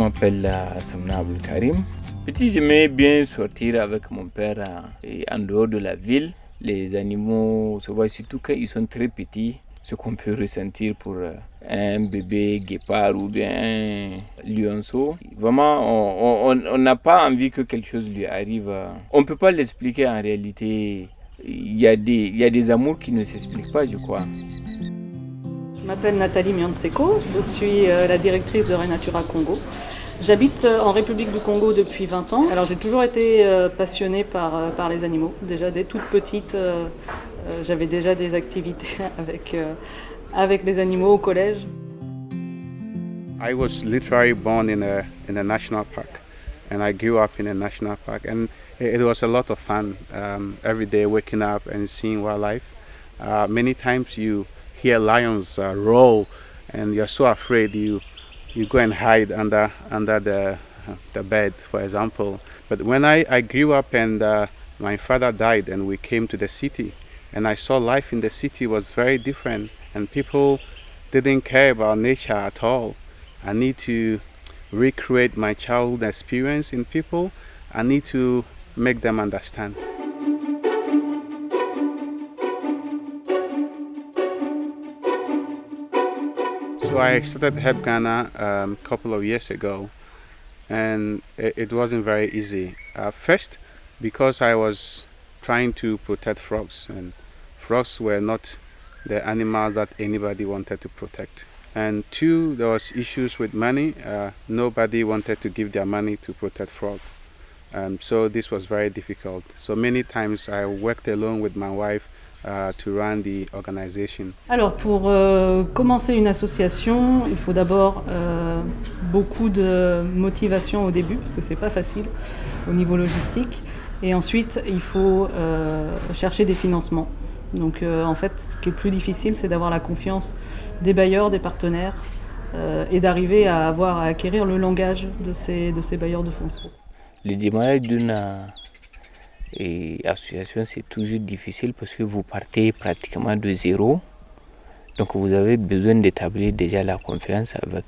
m'appelle Samna Abul Karim. Petit, j'aimais bien sortir avec mon père en dehors de la ville. Les animaux, se voit surtout quand ils sont très petits, ce qu'on peut ressentir pour un bébé guépard ou bien un lionceau. Vraiment, on n'a pas envie que quelque chose lui arrive. On ne peut pas l'expliquer en réalité. Il y a des amours qui ne s'expliquent pas, je crois. Je m'appelle Nathalie Mianseko, je suis la directrice de Renatura Congo. J'habite en République du Congo depuis 20 ans. Alors j'ai toujours été passionnée par les animaux. Déjà dès toute petite, j'avais déjà des activités avec les animaux au collège. I was literally born in a national park, and I grew up in a national park, and it was a lot of fun. Every day waking up and seeing wildlife. Many times you hear lions roar, and you're so afraid you go and hide under the bed, for example. But when I grew up and my father died and we came to the city, and I saw life in the city was very different, and people didn't care about nature at all. I need to recreate my childhood experience in people. I need to make them understand. So I started Help Ghana a couple of years ago, and it wasn't very easy. First, because I was trying to protect frogs, and frogs were not the animals that anybody wanted to protect. And two, there was issues with money. Nobody wanted to give their money to protect frogs. So this was very difficult. So many times I worked alone with my wife to run the organization. Alors pour commencer une association, il faut d'abord beaucoup de motivation au début parce que c'est pas facile au niveau logistique. Et ensuite, il faut chercher des financements. Donc en fait, ce qui est plus difficile, c'est d'avoir la confiance des bailleurs, des partenaires et d'arriver à acquérir le langage de ces bailleurs de fonds. Le démarrage d'une association, c'est toujours difficile parce que vous partez pratiquement de zéro. Donc vous avez besoin d'établir déjà la confiance avec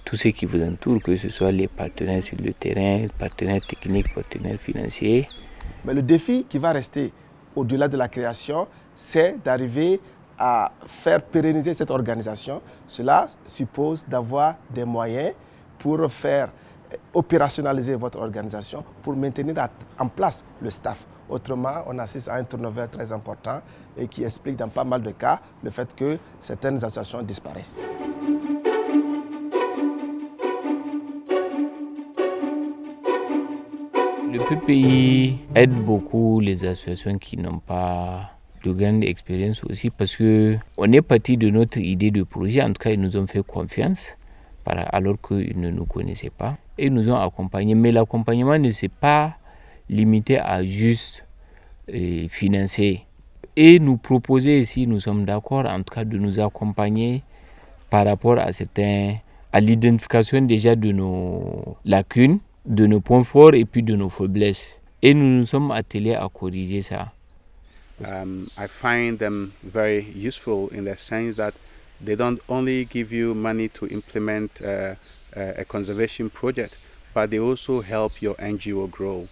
tous ceux qui vous entourent, que ce soit les partenaires sur le terrain, partenaires techniques, partenaires financiers. Mais le défi qui va rester au-delà de la création, c'est d'arriver à faire pérenniser cette organisation. Cela suppose d'avoir des moyens pour faire opérationnaliser votre organisation, pour maintenir en place le staff. Autrement, on assiste à un turnover très important et qui explique dans pas mal de cas le fait que certaines associations disparaissent. Le PPI aide beaucoup les associations qui n'ont pas de grande expérience aussi parce qu'on est parti de notre idée de projet. En tout cas, ils nous ont fait confiance alors qu'ils ne nous connaissaient pas et ils nous ont accompagnés. Mais l'accompagnement ne s'est pas limité à juste financer et nous proposer, si nous sommes d'accord, en tout cas de nous accompagner par rapport à l'identification déjà de nos lacunes, de nos points forts et puis de nos faiblesses. Et nous nous sommes attelés à corriger ça. I find them very useful in the sense that they don't only give you money to implement a conservation project, but they also help your NGO grow.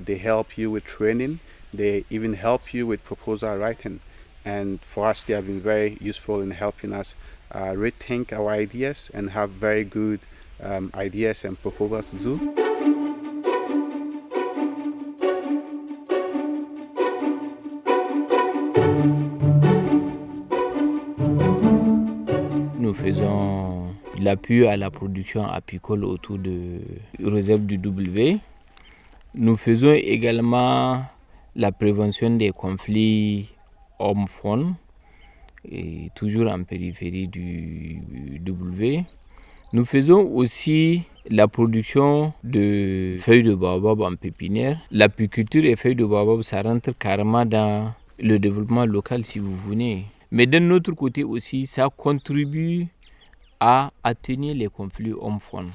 They help you with training. They even help you with proposal writing. And for us, they have been very useful in helping us rethink our ideas and have very good ideas and proposals to do. Nous faisons l'appui à la production apicole autour de réserve du W. Nous faisons également la prévention des conflits hommes-femmes, toujours en périphérie du W. Nous faisons aussi la production de feuilles de baobab en pépinière. L'apiculture et feuilles de baobab, ça rentre carrément dans le développement local si vous voulez. Mais d'un autre côté aussi, ça contribue à atténuer les conflits hommes-femmes.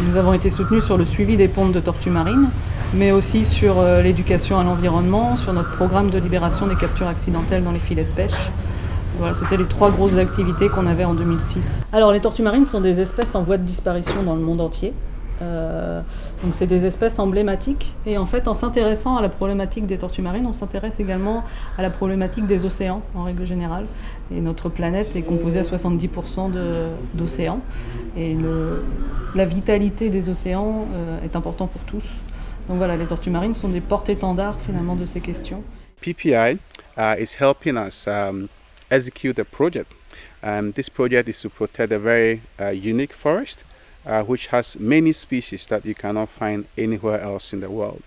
Nous avons été soutenus sur le suivi des pontes de tortues marines, mais aussi sur l'éducation à l'environnement, sur notre programme de libération des captures accidentelles dans les filets de pêche. Voilà, c'était les 3 grosses activités qu'on avait en 2006. Alors les tortues marines sont des espèces en voie de disparition dans le monde entier. Donc c'est des espèces emblématiques et en fait en s'intéressant à la problématique des tortues marines, on s'intéresse également à la problématique des océans en règle générale. Et notre planète est composée à 70% d'océans et la vitalité des océans est importante pour tous. Donc voilà, les tortues marines sont des porte-étendards finalement de ces questions. PPI is helping us execute a project. This project is to protect a very unique forest which has many species that you cannot find anywhere else in the world.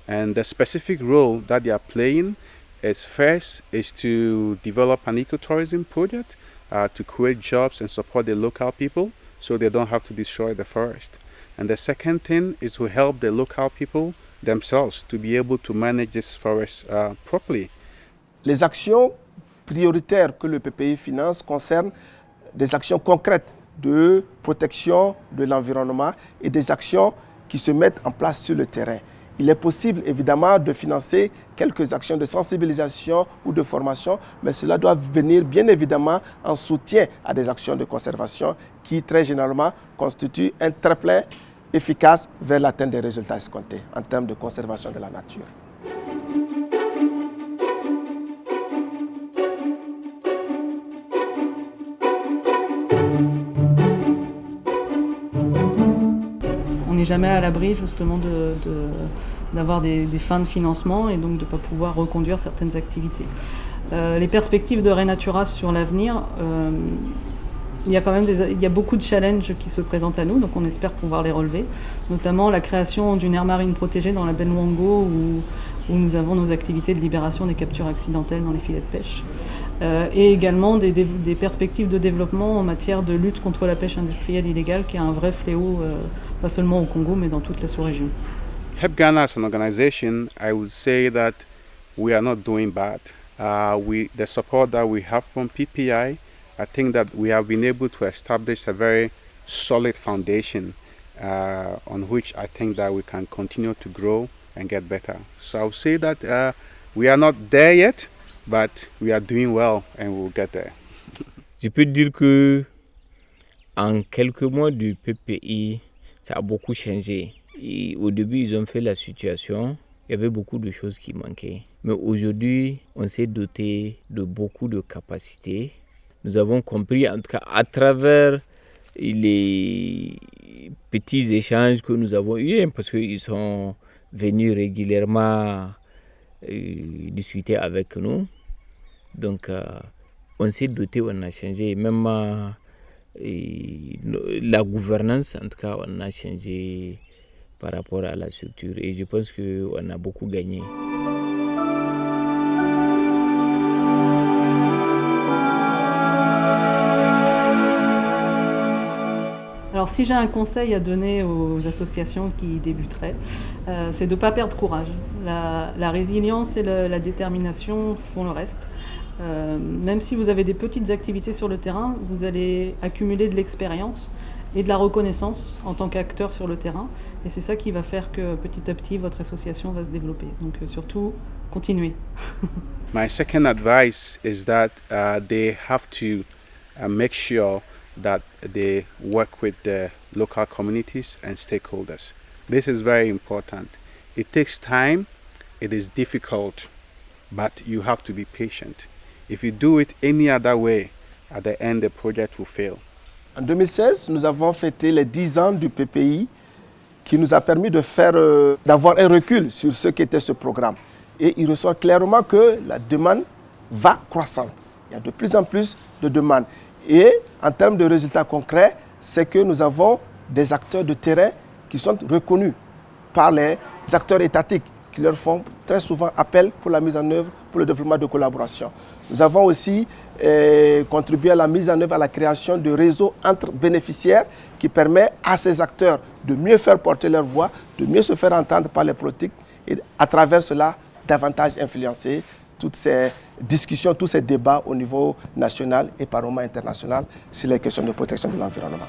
And the specific role that they are playing is first is to develop an ecotourism project to create jobs and support the local people so they don't have to destroy the forest. And the second thing is to help the local people themselves to be able to manage this forest properly. Les actions prioritaires que le PPI finance concernent des actions concrètes de protection de l'environnement et des actions qui se mettent en place sur le terrain. Il est possible évidemment de financer quelques actions de sensibilisation ou de formation, mais cela doit venir bien évidemment en soutien à des actions de conservation qui très généralement constituent un tremplin efficace vers l'atteinte des résultats escomptés en termes de conservation de la nature. On n'est jamais à l'abri justement d'avoir des fins de financement et donc de ne pas pouvoir reconduire certaines activités. Les perspectives de Renatura sur l'avenir, il y a beaucoup de challenges qui se présentent à nous, donc on espère pouvoir les relever, notamment la création d'une aire marine protégée dans la baie de Luango où nous avons nos activités de libération des captures accidentelles dans les filets de pêche. Et également des perspectives de développement en matière de lutte contre la pêche industrielle illégale qui est un vrai fléau, pas seulement au Congo mais dans toute la sous-région. Help Ghana as an organization, I would say that we are not doing bad. The support that we have from PPI, I think that we have been able to establish a very solid foundation on which I think that we can continue to grow and get better. So I would say that we are not there yet, but we are doing well and we'll get there. Je peux dire que en quelques mois du PPI, ça a beaucoup changé. Et au début, ils ont fait la situation. Il y avait beaucoup de choses qui manquaient. Mais aujourd'hui, on s'est doté de beaucoup de capacités. Nous avons compris, en tout cas, à travers les petits échanges que nous avons eus, parce qu'ils sont venus régulièrement discuter avec nous. Donc, on s'est doté, on a changé. Même la gouvernance, en tout cas, on a changé par rapport à la structure. Et je pense qu'on a beaucoup gagné. Alors si j'ai un conseil à donner aux associations qui débuteraient, c'est de ne pas perdre courage. La résilience et la détermination font le reste. Même si vous avez des petites activités sur le terrain, vous allez accumuler de l'expérience et de la reconnaissance en tant qu'acteur sur le terrain. Et c'est ça qui va faire que petit à petit, votre association va se développer. Donc surtout, continuez. My second advice is that they have to make sure that they work with the local communities and stakeholders. This is very important. It takes time, it is difficult, but you have to be patient. If you do it any other way, at the end the project will fail. En 2016, nous avons fêté les 10 ans du PPI qui nous a permis d'avoir un recul sur ce qu'était ce programme. Et il ressort clairement que la demande va croissante. Il y a de plus en plus de demandes. Et en termes de résultats concrets, c'est que nous avons des acteurs de terrain qui sont reconnus par les acteurs étatiques qui leur font très souvent appel pour la mise en œuvre, pour le développement de collaboration. Nous avons aussi contribué à la mise en œuvre, à la création de réseaux entre bénéficiaires qui permet à ces acteurs de mieux faire porter leur voix, de mieux se faire entendre par les politiques et à travers cela davantage influencer toutes ces discussions, tous ces débats au niveau national et par moment international sur les questions de protection de l'environnement.